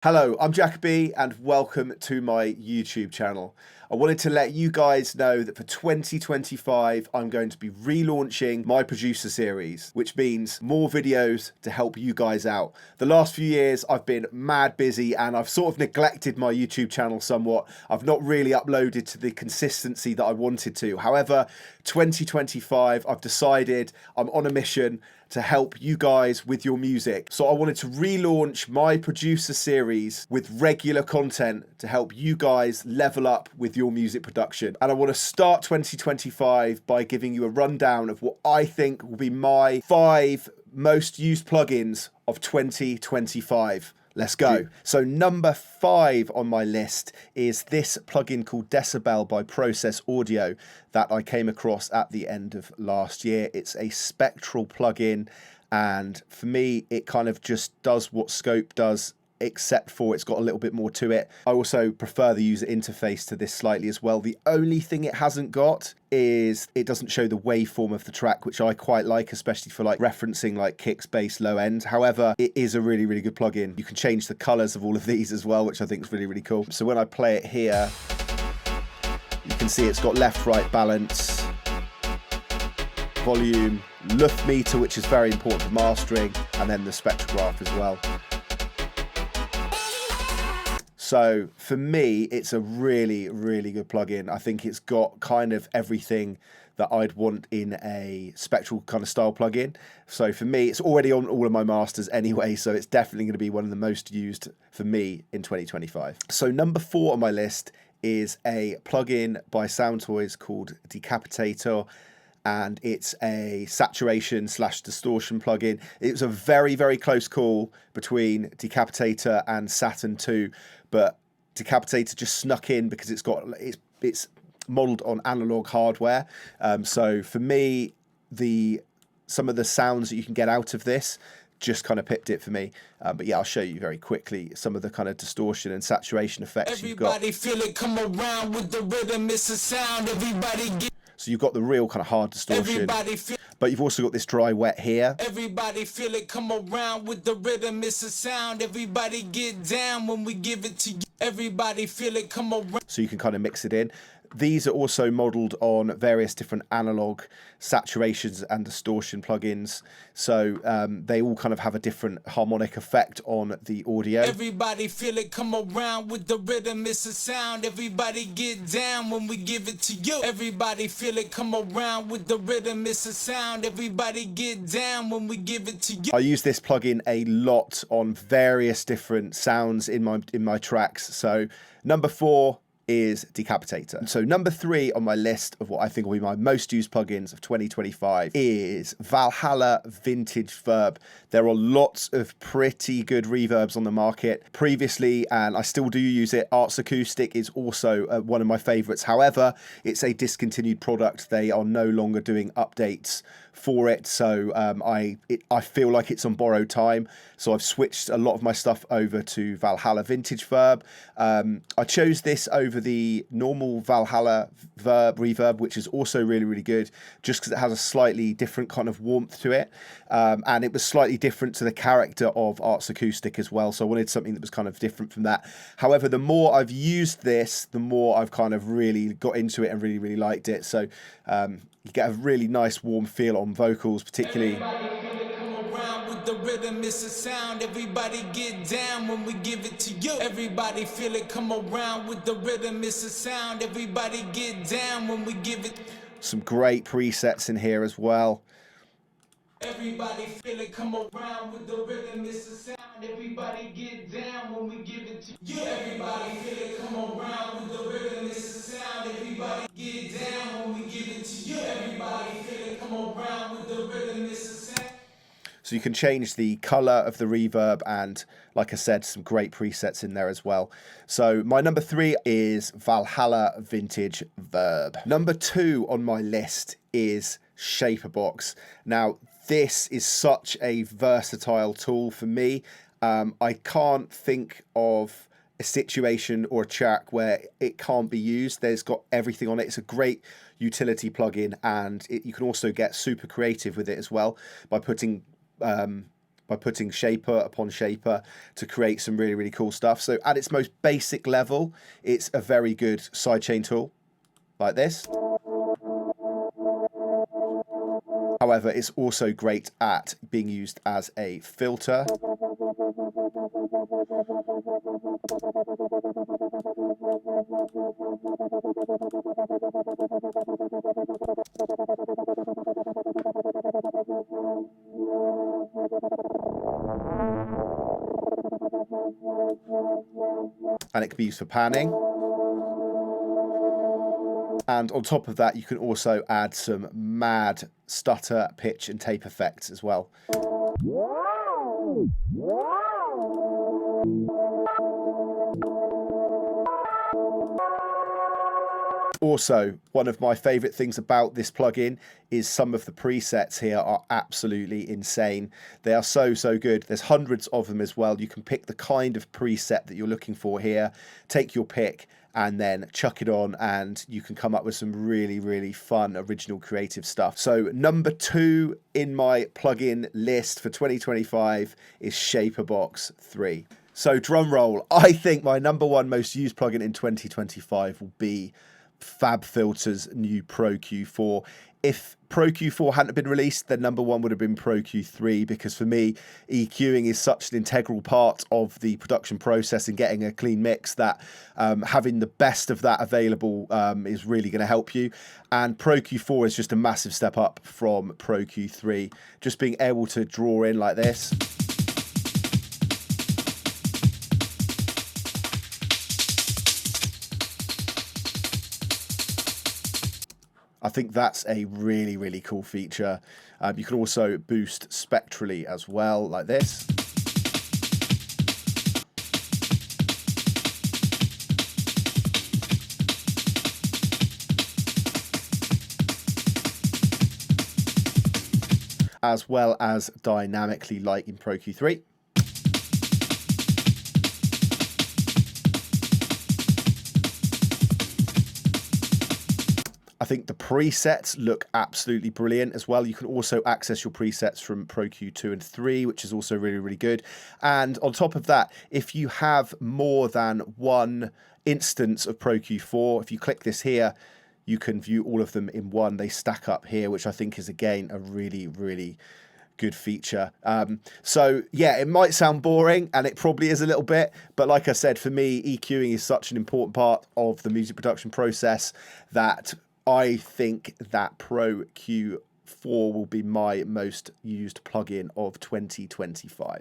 Hello, I'm Jakka-B and welcome to my YouTube channel. I wanted to let you guys know that for 2025, I'm going to be relaunching my producer series, which means more videos to help you guys out. The last few years, I've been mad busy and I've sort of neglected my YouTube channel somewhat. I've not really uploaded to the consistency that I wanted to. However, 2025, I've decided I'm on a mission to help you guys with your music. So I wanted to relaunch my producer series with regular content to help you guys level up with your music production. And I want to start 2025 by giving you a rundown of what I think will be my 5 most used plugins of 2025. Let's go. So number 5 on my list is this plugin called Decibel by Process Audio that I came across at the end of last year. It's a spectral plugin, and for me, it kind of just does what Scope does, except for it's got a little bit more to it. I also prefer the user interface to this slightly as well. The only thing it hasn't got is it doesn't show the waveform of the track, which I quite like, especially for like referencing like kicks, bass, low end. However, it is a really, really good plugin. You can change the colors of all of these as well, which I think is really, really cool. So when I play it here, you can see it's got left, right balance, volume, luft meter, which is very important for mastering, and then the spectrograph as well. So for me, it's a really, really good plugin. I think it's got kind of everything that I'd want in a spectral kind of style plugin. So for me, it's already on all of my masters anyway, so it's definitely going to be one of the most used for me in 2025. So number 4 on my list is a plugin by Soundtoys called Decapitator, and it's a saturation / distortion plugin. It was a very, very close call between Decapitator and Saturn 2, but Decapitator just snuck in because it's modeled on analog hardware. So for me, some of the sounds that you can get out of this just kind of pipped it for me. But yeah, I'll show you very quickly some of the kind of distortion and saturation effects you've got. Everybody feel it come around with the rhythm, it's a sound. Everybody get. So you've got the real kind of hard distortion, but you've also got this dry wet here. Everybody feel it come around with the rhythm, it's a sound. Everybody get down when we give it to you. Everybody feel it come around. So you can kind of mix it in. These are also modeled on various different analog saturations and distortion plugins. So they all kind of have a different harmonic effect on the audio. Everybody feel it come around with the rhythm, it's a sound. Everybody get down when we give it to you. Everybody feel it come around with the rhythm, it's a sound. Everybody get down when we give it to you. I use this plugin a lot on various different sounds in my tracks. So number 4 is Decapitator. So number 3 on my list of what I think will be my most used plugins of 2025 is Valhalla Vintage Verb. There are lots of pretty good reverbs on the market previously, and I still do use it. Arts Acoustic is also one of my favorites. However, it's a discontinued product. They are no longer doing updates for it, so I feel like it's on borrowed time. So I've switched a lot of my stuff over to Valhalla Vintage Verb. I chose this over the normal Valhalla Verb reverb, which is also really, really good, just because it has a slightly different kind of warmth to it, and it was slightly different to the character of Arts Acoustic as well. So I wanted something that was kind of different from that. However, the more I've used this, the more I've kind of really got into it and really, really liked it. So you get a really nice warm feel on vocals, particularly. The rhythm is a sound. Everybody get down when we give it to you. Everybody feel it come around with the rhythm, it's a sound. Everybody get down when we give it. Some great presets in here as well. Everybody feel it come around with the rhythm, it's a sound. Everybody get down when we give it to you. Everybody feel it come around with the rhythm, it's a sound. Everybody get down when we give it to you. Everybody feel it come around with the rhythm, it's a sound. So you can change the color of the reverb, and like I said, some great presets in there as well. So my number 3 is Valhalla Vintage Verb. Number 2 on my list is Shaperbox. Now, this is such a versatile tool for me. I can't think of a situation or a track where it can't be used. There's got everything on it. It's a great utility plugin, and you can also get super creative with it as well by putting by putting shaper upon shaper to create some really, really cool stuff. So at its most basic level, it's a very good sidechain tool like this. However, it's also great at being used as a filter. And it can be used for panning. And on top of that, you can also add some mad stutter, pitch, and tape effects as well. Also, one of my favorite things about this plugin is some of the presets here are absolutely insane. They are so, so good. There's hundreds of them as well. You can pick the kind of preset that you're looking for here, take your pick, and then chuck it on, and you can come up with some really, really fun, original, creative stuff. So number 2 in my plugin list for 2025 is Shaperbox 3. So drum roll, I think my number 1 most used plugin in 2025 will be FabFilter's new Pro Q4. If Pro Q4 hadn't been released, then number 1 would have been Pro Q3, because for me, EQing is such an integral part of the production process and getting a clean mix that having the best of that available is really going to help you. And Pro Q4 is just a massive step up from Pro Q3. Just being able to draw in like this. I think that's a really, really cool feature. You can also boost spectrally as well, like this. As well as dynamically, like in Pro Q3. I think the presets look absolutely brilliant as well. You can also access your presets from Pro Q2 and 3, which is also really, really good. And on top of that, if you have more than one instance of Pro Q4, if you click this here, you can view all of them in one. They stack up here, which I think is, again, a really, really good feature. So yeah, it might sound boring, and it probably is a little bit, but like I said, for me, EQing is such an important part of the music production process that I think that Pro Q4 will be my most used plugin of 2025.